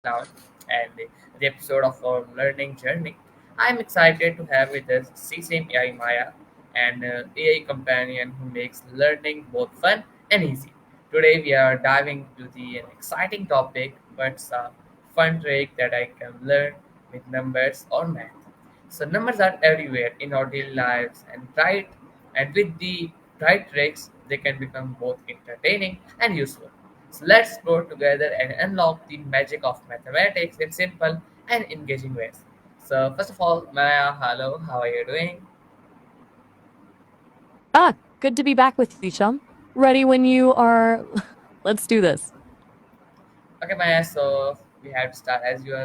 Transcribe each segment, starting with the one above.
now and the episode of our learning journey. I'm excited to have with us CSAM AI Maya, an AI companion who makes learning both fun and easy. Today we are diving into an exciting topic, what's a fun trick that I can learn with numbers or math. So numbers are everywhere in our daily lives, and with the right tricks, they can become both entertaining and useful. So let's explore together and unlock the magic of mathematics in simple and engaging ways. So first of all, Maya, hello, how are you doing? Good to be back with you, chum. Ready when you are. Let's do this. Okay, Maya. So we have to start as you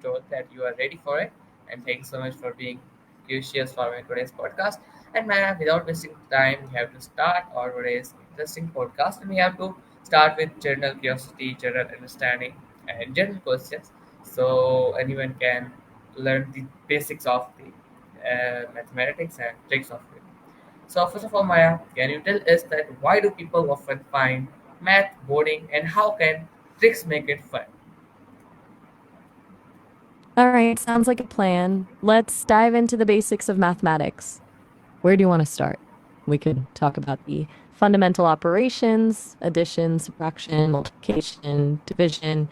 told that you are ready for it, and thanks so much for being curious for my today's podcast. And Maya, without wasting time, we have to start our today's interesting podcast, and we have to start with general curiosity, general understanding, and general questions, so anyone can learn the basics of the mathematics and tricks of it. So first of all, Maya, can you tell us that why do people often find math boring and how can tricks make it fun? All right, sounds like a plan. Let's dive into the basics of mathematics. Where do you want to start? We could talk about the fundamental operations, addition, subtraction, multiplication, division,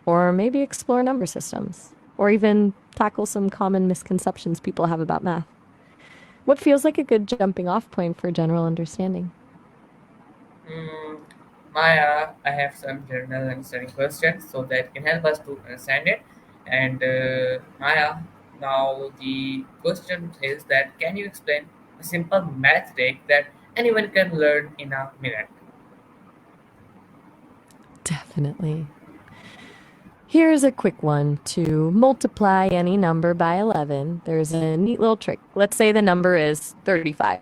or maybe explore number systems, or even tackle some common misconceptions people have about math. What feels like a good jumping off point for general understanding? Hmm, Maya, I have some general understanding questions so that can help us to understand it. And Maya, now the question is that can you explain a simple math trick that anyone can learn in a minute? Definitely. Here's a quick one. To multiply any number by 11, there's a neat little trick. Let's say the number is 35.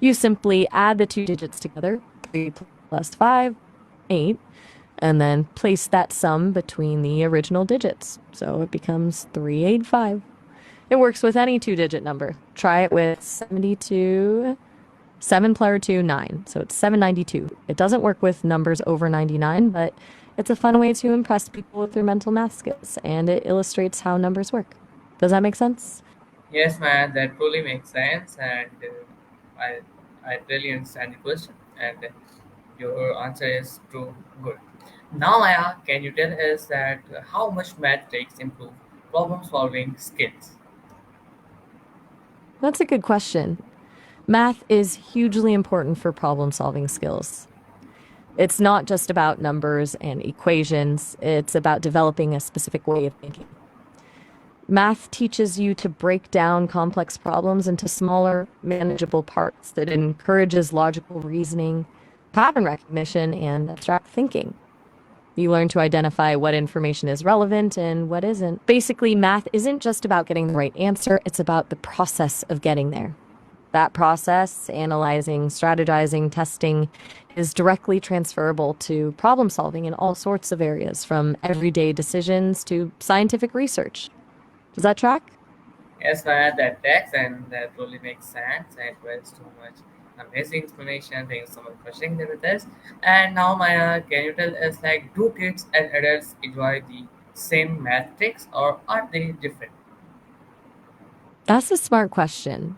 You simply add the two digits together, 3 plus 5, 8, and then place that sum between the original digits. So it becomes 385. It works with any two-digit number. Try it with 72, 7 plus 2, 9. So it's 792. It doesn't work with numbers over 99, but it's a fun way to impress people with their mental math skills, and it illustrates how numbers work. Does that make sense? Yes, man, that truly makes sense, and I I really understand the question, and your answer is true good. Now, Maya, can you tell us that how much math takes improve problem solving skills? That's a good question. Math is hugely important for problem solving skills. It's not just about numbers and equations, it's about developing a specific way of thinking. Math teaches you to break down complex problems into smaller, manageable parts that encourages logical reasoning, pattern recognition, and abstract thinking. You learn to identify what information is relevant and what isn't. Basically, math isn't just about getting the right answer, it's about the process of getting there. That process, analyzing, strategizing, testing, is directly transferable to problem solving in all sorts of areas, from everyday decisions to scientific research. Does that track? Yes, Maya, that text and that really makes sense. And it was too much amazing explanation. Thank you so much for sharing that with us. And now, Maya, can you tell us like do kids and adults enjoy the same math tricks or are they different? That's a smart question.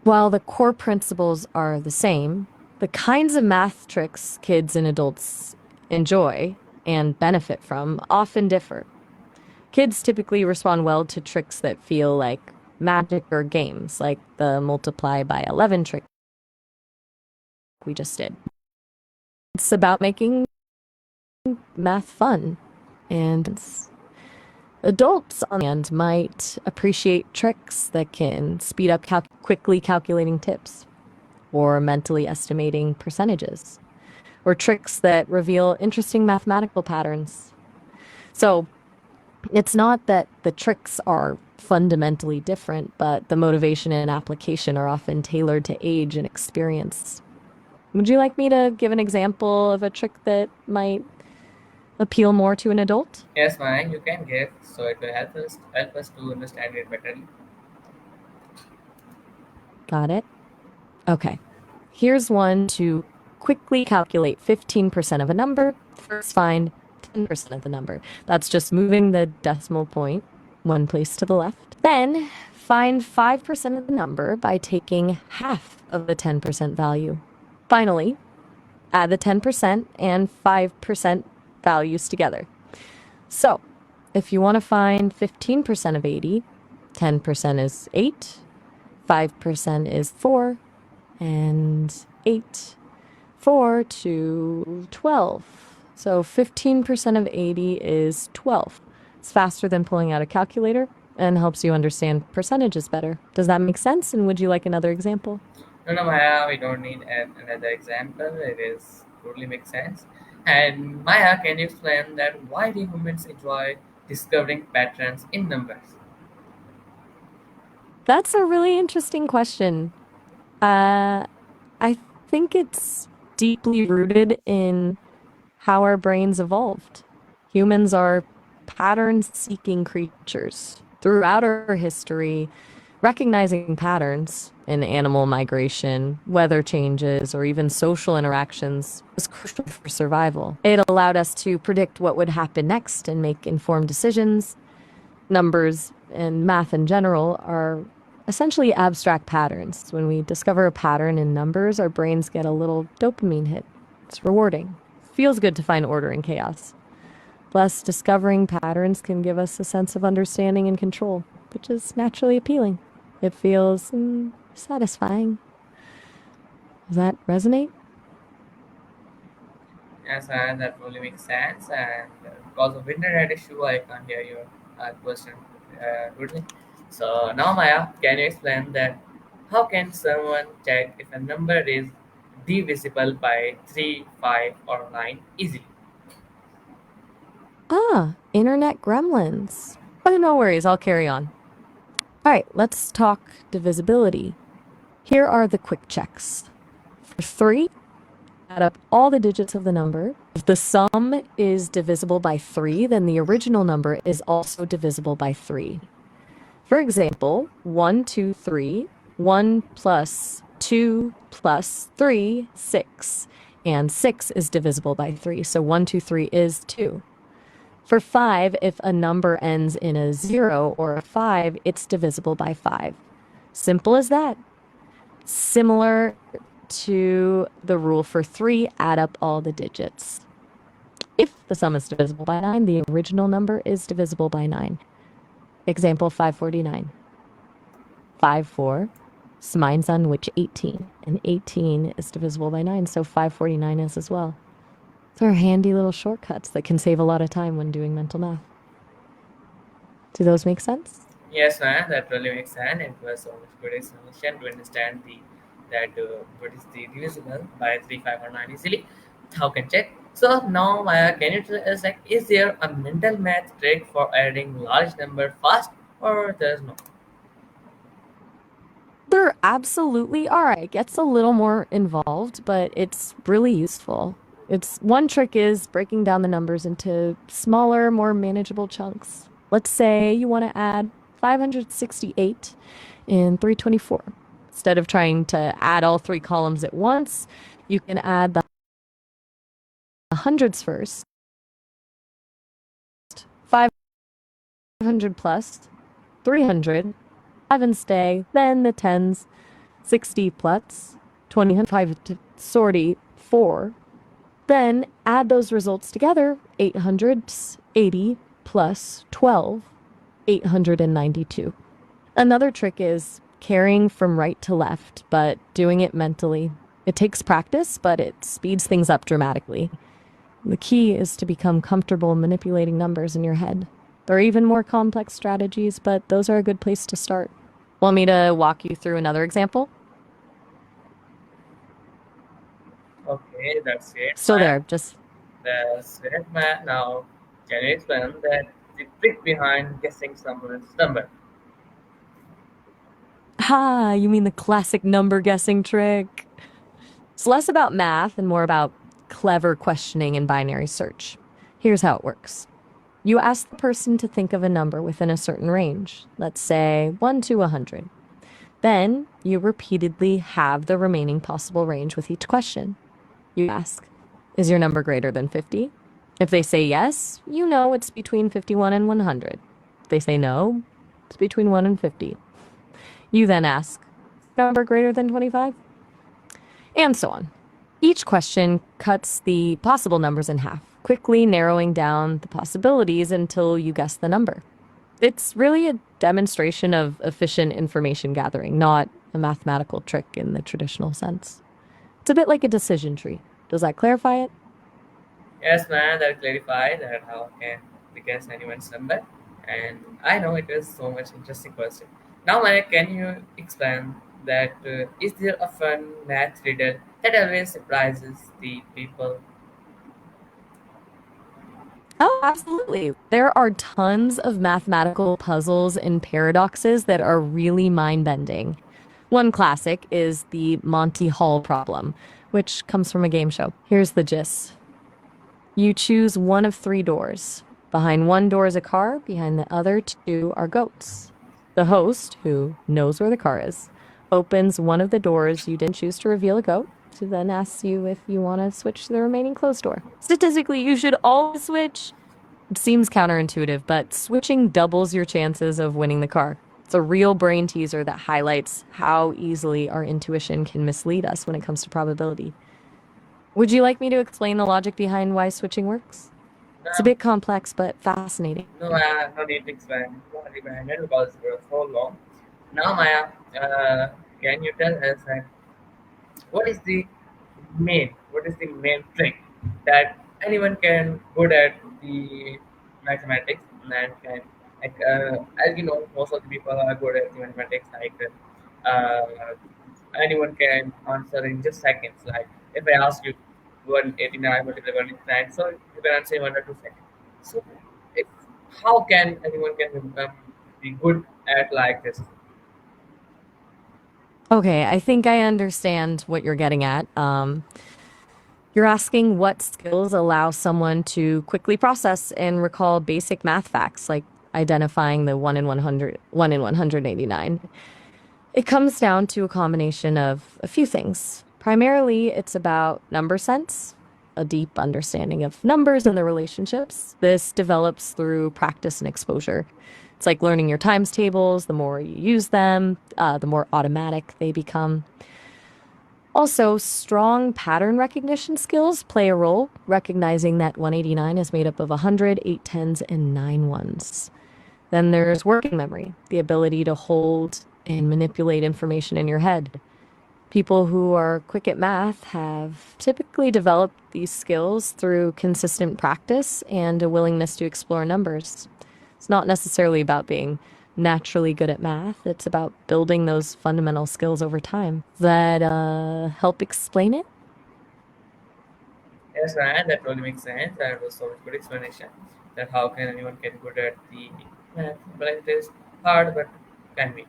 While the core principles are the same, the kinds of math tricks kids and adults enjoy and benefit from often differ. Kids typically respond well to tricks that feel like magic or games, like the multiply by 11 trick we just did. It's about making math fun. And adults, on the hand, might appreciate tricks that can speed up quickly calculating tips, or mentally estimating percentages, or tricks that reveal interesting mathematical patterns. So it's not that the tricks are fundamentally different, but the motivation and application are often tailored to age and experience. Would you like me to give an example of a trick that might appeal more to an adult? Yes, Maya, you can give so it will help us to understand it better. Got it? Okay. Here's one to quickly calculate 15% of a number. First, find 10% of the number. That's just moving the decimal point one place to the left. Then find 5% of the number by taking half of the 10% value. Finally, add the 10% and 5% values together. So, if you want to find 15% of 80, 10% is 8, 5% is 4, and 8, 4 to 12. So 15% of 80 is 12. It's faster than pulling out a calculator and helps you understand percentages better. Does that make sense? And would you like another example? No, no, Maya, we don't need another example. It is totally makes sense. And Maya, can you explain that why do humans enjoy discovering patterns in numbers? That's a really interesting question. Uh, I think it's deeply rooted in how our brains evolved. Humans are pattern seeking creatures. Throughout our history, recognizing patterns in animal migration, weather changes, or even social interactions was crucial for survival. It allowed us to predict what would happen next and make informed decisions. Numbers and math in general are essentially abstract patterns. When we discover a pattern in numbers, our brains get a little dopamine hit. It's rewarding. Feels good to find order in chaos. Plus, discovering patterns can give us a sense of understanding and control, which is naturally appealing. It feels satisfying. Does that resonate? Yes, that really makes sense. And because of internet issue, I can't hear your question totally. So now, Maya, can you explain that how can someone check if a number is divisible by 3, 5, or 9 easily? Ah, internet gremlins. But no worries, I'll carry on. All right, let's talk divisibility. Here are the quick checks. For 3, add up all the digits of the number. If the sum is divisible by 3, then the original number is also divisible by 3. For example, 1, 2, 3, 1 plus 2 plus 3, 6. And 6 is divisible by 3, so 1, 2, 3 is 2. For 5, if a number ends in a 0 or a 5, it's divisible by 5. Simple as that. Similar to the rule for 3, add up all the digits. If the sum is divisible by 9, the original number is divisible by 9. Example 549. 5, 4, mine's on which 18, and 18 is divisible by 9, so 549 is as well. Those are handy little shortcuts that can save a lot of time when doing mental math. Do those make sense? Yes, man, that really makes sense. It was so much good explanation to understand the that what is the divisible by 3, 5, or 9 easily. How can check? So now, Maya, can you tell us like, is there a mental math trick for adding large number fast, or there's no? There absolutely are. It gets a little more involved, but it's really useful. It's one trick is breaking down the numbers into smaller, more manageable chunks. Let's say you want to add 568 and 324. Instead of trying to add all three columns at once, you can add the hundreds first. 500 plus 300, 5 and stay, then the tens, 60 plus 25 to sortie 4. Then add those results together, 880 plus 12, 892. Another trick is carrying from right to left, but doing it mentally. It takes practice, but it speeds things up dramatically. The key is to become comfortable manipulating numbers in your head. There are even more complex strategies, but those are a good place to start. Want me to walk you through another example? Okay, that's great, Still Maya. there, just That's great, Maya. Now, can you explain that the trick behind guessing someone's number? you mean the classic number guessing trick? It's less about math and more about clever questioning and binary search. Here's how it works. You ask the person to think of a number within a certain range, let's say 1 to 100. Then you repeatedly have the remaining possible range with each question. You ask, is your number greater than 50? If they say yes, you know it's between 51 and 100. If they say no, it's between 1 and 50. You then ask, number greater than 25? And so on. Each question cuts the possible numbers in half, quickly narrowing down the possibilities until you guess the number. It's really a demonstration of efficient information gathering, not a mathematical trick in the traditional sense. It's a bit like a decision tree. Does that clarify it? Yes, man, that clarified that how can we guess anyone's number. And I know it is so much interesting question. Now, Maya, can you explain that is there a fun math riddle that always surprises the people? Oh, absolutely. There are tons of mathematical puzzles and paradoxes that are really mind bending. One classic is the Monty Hall problem, which comes from a game show. Here's the gist. You choose one of three doors. Behind one door is a car, behind the other two are goats. The host, who knows where the car is, opens one of the doors you didn't choose to reveal a goat, so then asks you if you want to switch to the remaining closed door. Statistically, you should always switch. It seems counterintuitive, but switching doubles your chances of winning the car. It's a real brain teaser that highlights how easily our intuition can mislead us when it comes to probability. Would you like me to explain the logic behind why switching works? It's a Um, bit complex, but fascinating. no, Maya, no need to explain. No need behind it because it was so long. Now, Maya, can you tell us that what is the main trick that anyone can good at the mathematics and can as you know most of the people are good at the mathematics uh, anyone can answer in just seconds like if I ask you 189 multiplied by 189 so you can answer in 1 or 2 seconds so if how can anyone can become be good at like this. Okay, I think I understand what you're getting at. You're asking what skills allow someone to quickly process and recall basic math facts, like identifying the 1 in 100, 1 in 189. It comes down to a combination of a few things. Primarily, it's about number sense, a deep understanding of numbers and their relationships. This develops through practice and exposure. It's like learning your times tables. The more you use them, the more automatic they become. Also, strong pattern recognition skills play a role, recognizing that 189 is made up of 100, 8 tens, and 9 ones. Then there's working memory, the ability to hold and manipulate information in your head. People who are quick at math have typically developed these skills through consistent practice and a willingness to explore numbers. It's not necessarily about being naturally good at math, it's about building those fundamental skills over time that help explain it. Yes, Ryan, that really makes sense. That was so much good explanation. That how can anyone get good at the math? But it is hard, but can be.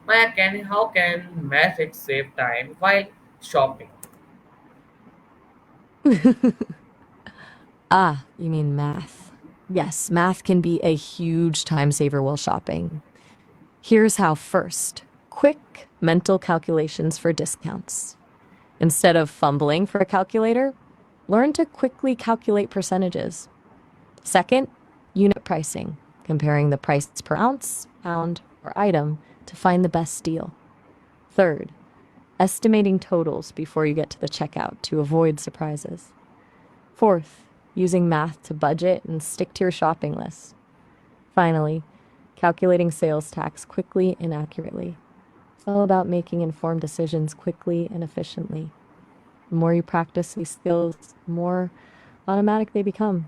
Maya, can how can math save time while shopping? Ah, you mean math. Yes, math can be a huge time saver while shopping. Here's how first quick mental calculations for discounts. Instead of fumbling for a calculator, learn to quickly calculate percentages. Second, unit pricing, comparing the price per ounce, pound, or item to find the best deal. Third, estimating totals before you get to the checkout to avoid surprises. Fourth, using math to budget and stick to your shopping list. Finally, calculating sales tax quickly and accurately. It's all about making informed decisions quickly and efficiently. The more you practice these skills, the more automatic they become,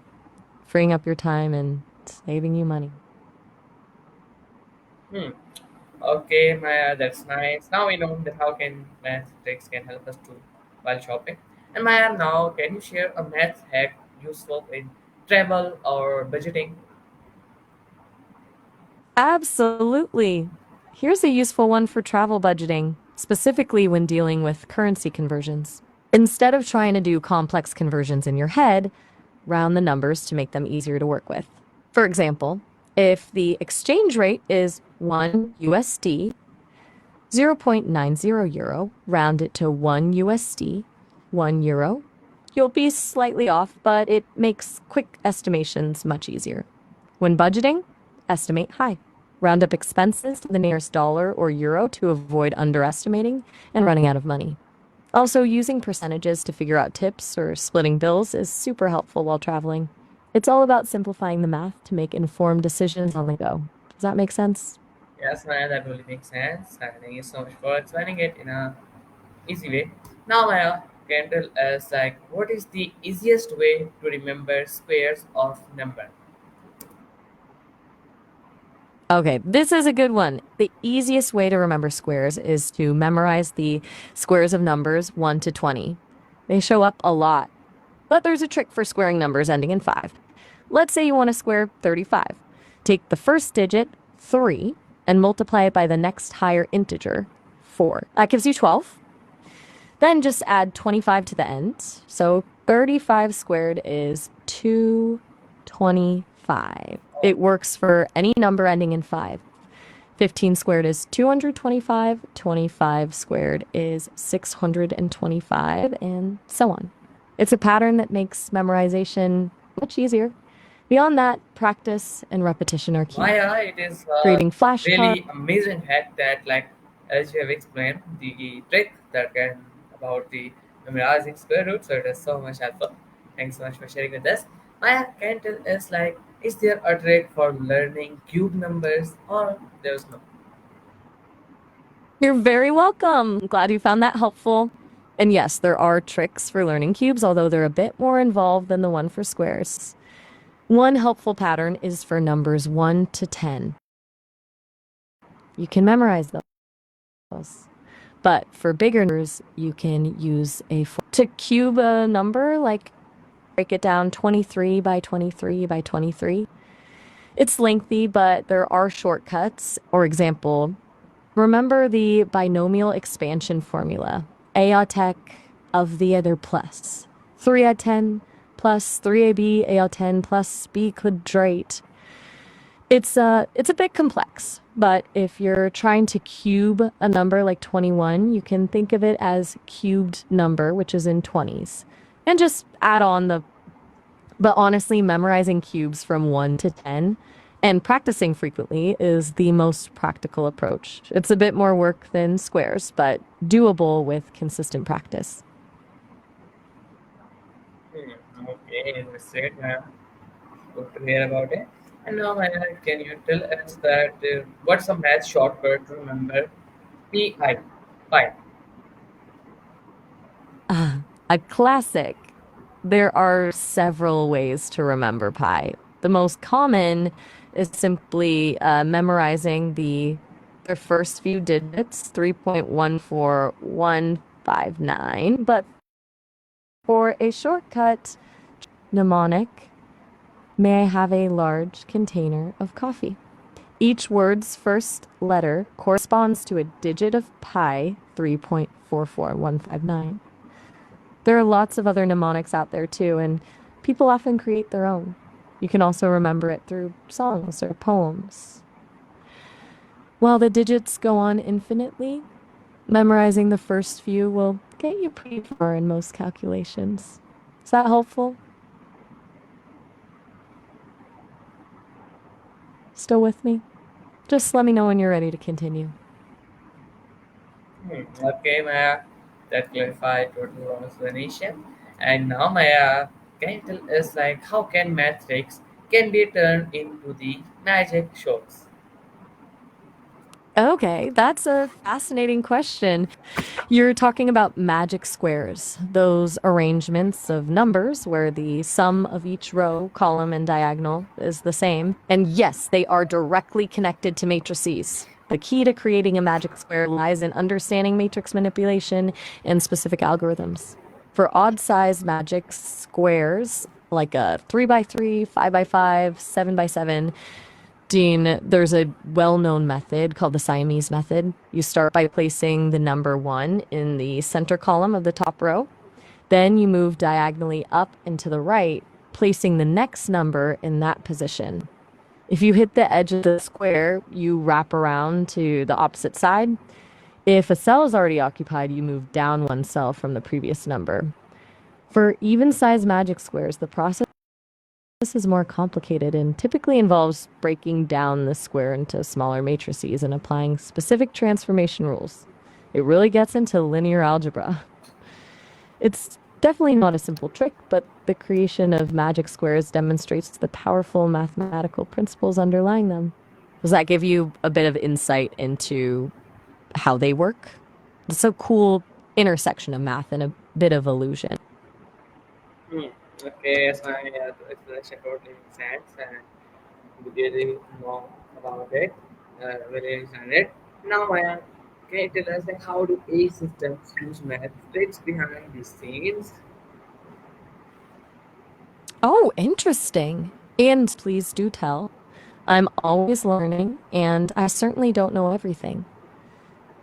freeing up your time and saving you money. Hmm. Okay, Maya, that's nice. Now we know that how can math tricks can help us too while shopping. And Maya, now can you share a math hack useful in travel or budgeting? Absolutely. Here's a useful one for travel budgeting, specifically when dealing with currency conversions. Instead of trying to do complex conversions in your head, round the numbers to make them easier to work with. For example, if the exchange rate is 1 USD, 0.90 euro, round it to 1 USD, 1 euro, You'll be slightly off, but it makes quick estimations much easier. When budgeting, estimate high. Round up expenses to the nearest dollar or euro to avoid underestimating and running out of money. Also, using percentages to figure out tips or splitting bills is super helpful while traveling. It's all about simplifying the math to make informed decisions on the go. Does that make sense? Yes, Maya, that really makes sense. Thank you so much for explaining it in a easy way. Now, Maya, can tell us like what is the easiest way to remember squares of number? Okay, this is a good one. The easiest way to remember squares is to memorize the squares of numbers 1 to 20. They show up a lot, but there's a trick for squaring numbers ending in 5. Let's say you want to square 35. Take the first digit, 3, and multiply it by the next higher integer, 4. That gives you 12. Then just add 25 to the end. So 35 squared is 225. Oh, It works for any number ending in 5. 15 squared is 225, 25 squared is 625, and so on. It's a pattern that makes memorization much easier. Beyond that, practice and repetition are key. Maya, it is a Creating flashcards. really amazing hack that, like, as you have explained, the trick that can about the memorizing square roots. So it is so much helpful. Thanks so much for sharing with us. Maya, can tell us like, is there a trick for learning cube numbers, or there's no? You're very welcome. Glad you found that helpful. And yes, there are tricks for learning cubes, although they're a bit more involved than the one for squares. One helpful pattern is for numbers 1 to 10. You can memorize those. But for bigger numbers, you can use to cube a number, like break it down 23 by 23 by 23. It's lengthy, but there are shortcuts. For example, remember the binomial expansion formula. A-tech of the other plus. 3a10 plus 3ab a10 plus b quadrate. It's a bit complex, but if you're trying to cube a number like 21, you can think of it as cubed number, which is in 20s. And just add on but honestly, memorizing cubes from 1 to 10 and practicing frequently is the most practical approach. It's a bit more work than squares, but doable with consistent practice. Okay, that's it. Good to hear about it. And now, Maya, can you tell us that what's a math shortcut to remember PI? Pi. Ah, a classic. There are several ways to remember pi. The most common is simply memorizing the first few digits, 3.14159. But for a shortcut, mnemonic, may I have a large container of coffee? Each word's first letter corresponds to a digit of pi, 3.44159. There are lots of other mnemonics out there too, and people often create their own. You can also remember it through songs or poems. While the digits go on infinitely, memorizing the first few will get you pretty far in most calculations. Is that helpful? Still with me? Just let me know when you're ready to continue. Okay, Maya, that clarified total explanation. And now, Maya, can you tell us like how can math tricks can be turned into the magic shows? Okay, that's a fascinating question. You're talking about magic squares, those arrangements of numbers where the sum of each row, column, and diagonal is the same. And yes, they are directly connected to matrices. The key to creating a magic square lies in understanding matrix manipulation and specific algorithms. For odd size magic squares, like a 3 by 3, 5 by 5, 7 by 7, Dean, there's a well known method called the Siamese method. You start by placing the number 1 in the center column of the top row. Then you move diagonally up and to the right, placing the next number in that position. If you hit the edge of the square, you wrap around to the opposite side. If a cell is already occupied, you move down one cell from the previous number. For even size magic squares, the process is more complicated and typically involves breaking down the square into smaller matrices and applying specific transformation rules. It really gets into linear algebra. It's definitely not a simple trick, but the creation of magic squares demonstrates the powerful mathematical principles underlying them. Does that give you a bit of insight into how they work? It's a cool intersection of math and a bit of illusion. Hmm. Okay, yes, my explanation totally makes sense, and we really know about it. Really understand it. Now, Maya, can you tell us like, how do A systems use math tricks behind the scenes? Oh, interesting. And please do tell. I'm always learning, and I certainly don't know everything.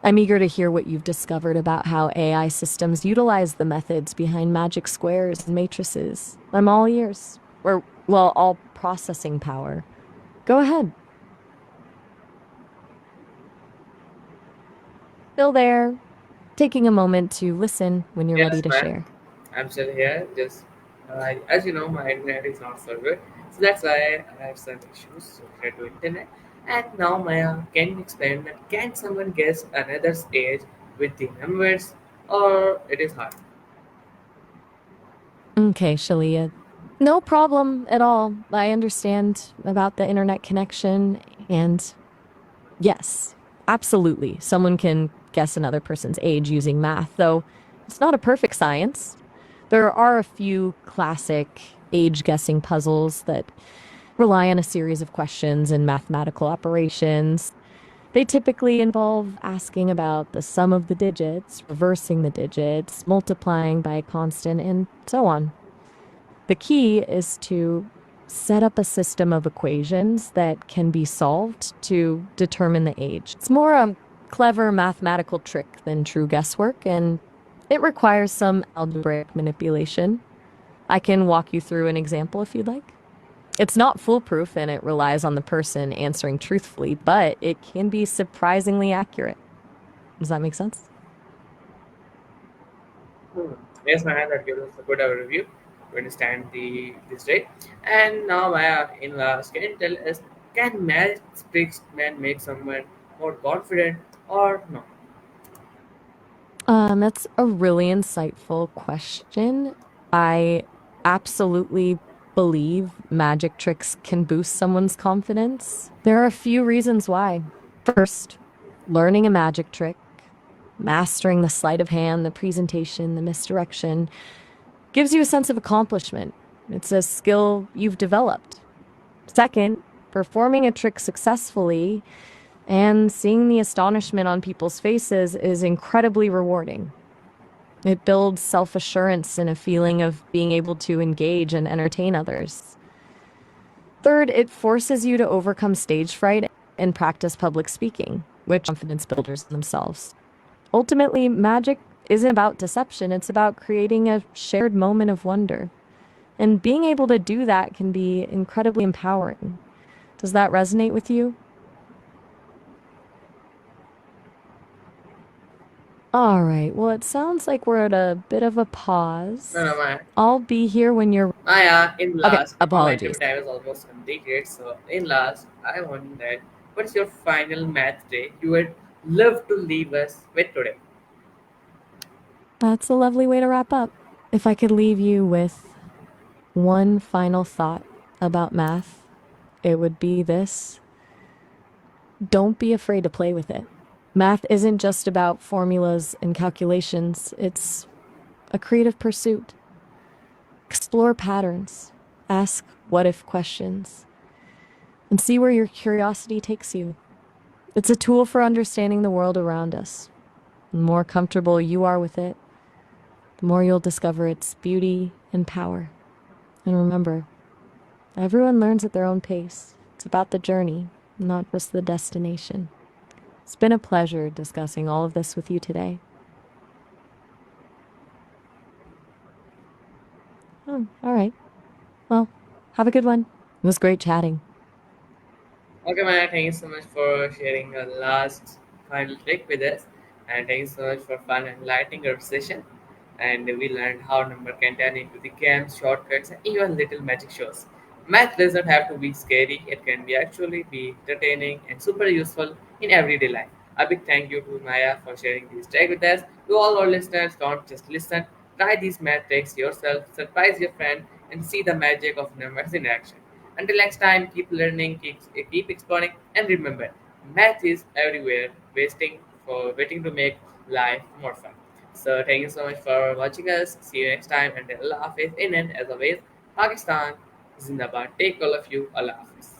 I'm eager to hear what you've discovered about how AI systems utilize the methods behind magic squares and matrices. I'm all ears. Or, well, all processing power. Go ahead. Still there, taking a moment to listen when you're ready Yes, to man. share. I'm still here. Just as you know, my internet is not so good, so that's why I have some issues related to internet. And now, Maya, can you explain that? Can someone guess another stage with the numbers, or it is hard? Okay, Shalia. No problem at all. I understand about the internet connection, and yes, absolutely. Someone can guess another person's age using math, though it's not a perfect science. There are a few classic age guessing puzzles that rely on a series of questions and mathematical operations. They typically involve asking about the sum of the digits, reversing the digits, multiplying by a constant, and so on. The key is to set up a system of equations that can be solved to determine the age. It's more a clever mathematical trick than true guesswork, and it requires some algebraic manipulation. I can walk you through an example if you'd like. It's not foolproof and it relies on the person answering truthfully, but it can be surprisingly accurate. Does that make sense? Hmm. Yes, Maya, that gives us a good overview to understand the this day. And now, Maya, in last, can you tell us, can math tricks man make someone more confident or no? That's a really insightful question. I absolutely believe magic tricks can boost someone's confidence. There are a few reasons why. First, learning a magic trick, mastering the sleight of hand, the presentation, the misdirection, gives you a sense of accomplishment. It's a skill you've developed. Second, performing a trick successfully and seeing the astonishment on people's faces is incredibly rewarding. It builds self assurance and a feeling of being able to engage and entertain others. Third, it forces you to overcome stage fright and practice public speaking, which confidence builders themselves. Ultimately, magic isn't about deception, it's about creating a shared moment of wonder. And being able to do that can be incredibly empowering. Does that resonate with you? All right. Well, it sounds like we're at a bit of a No, no, pause. Maya. I'll be here when you're. Maya, in Okay, last, our apologies. interview time is almost completed. So, in last, I want that. What's your final math day you would love to leave us with today? That's a lovely way to wrap up. If I could leave you with one final thought about math, it would be this: don't be afraid to play with it. Math isn't just about formulas and calculations, it's a creative pursuit. Explore patterns, ask what if questions, and see where your curiosity takes you. It's a tool for understanding the world around us. The more comfortable you are with it, the more you'll discover its beauty and power. And remember, everyone learns at their own pace. It's about the journey, not just the destination. It's been a pleasure discussing all of this with you today. Oh, all right. Well, have a good one. It was great chatting. Okay, Maya, thank you so much for sharing your last final trick with us. And thank you so much for fun and enlightening conversation. and we learned how number can turn into the games, shortcuts, and even little magic shows. Math doesn't have to be scary; it can be actually be entertaining and super useful in everyday life. A big thank you to Maya for sharing this tech with us. To all our listeners, don't just listen. Try these math tricks yourself, surprise your friend, and see the magic of numbers in action. Until next time, keep learning, keep exploring, and remember, math is everywhere, waiting to make life more fun. So thank you so much for watching us. See you next time, and Allah Hafiz in and as always, Pakistan Zindabad. Take all of you. Allah Hafiz.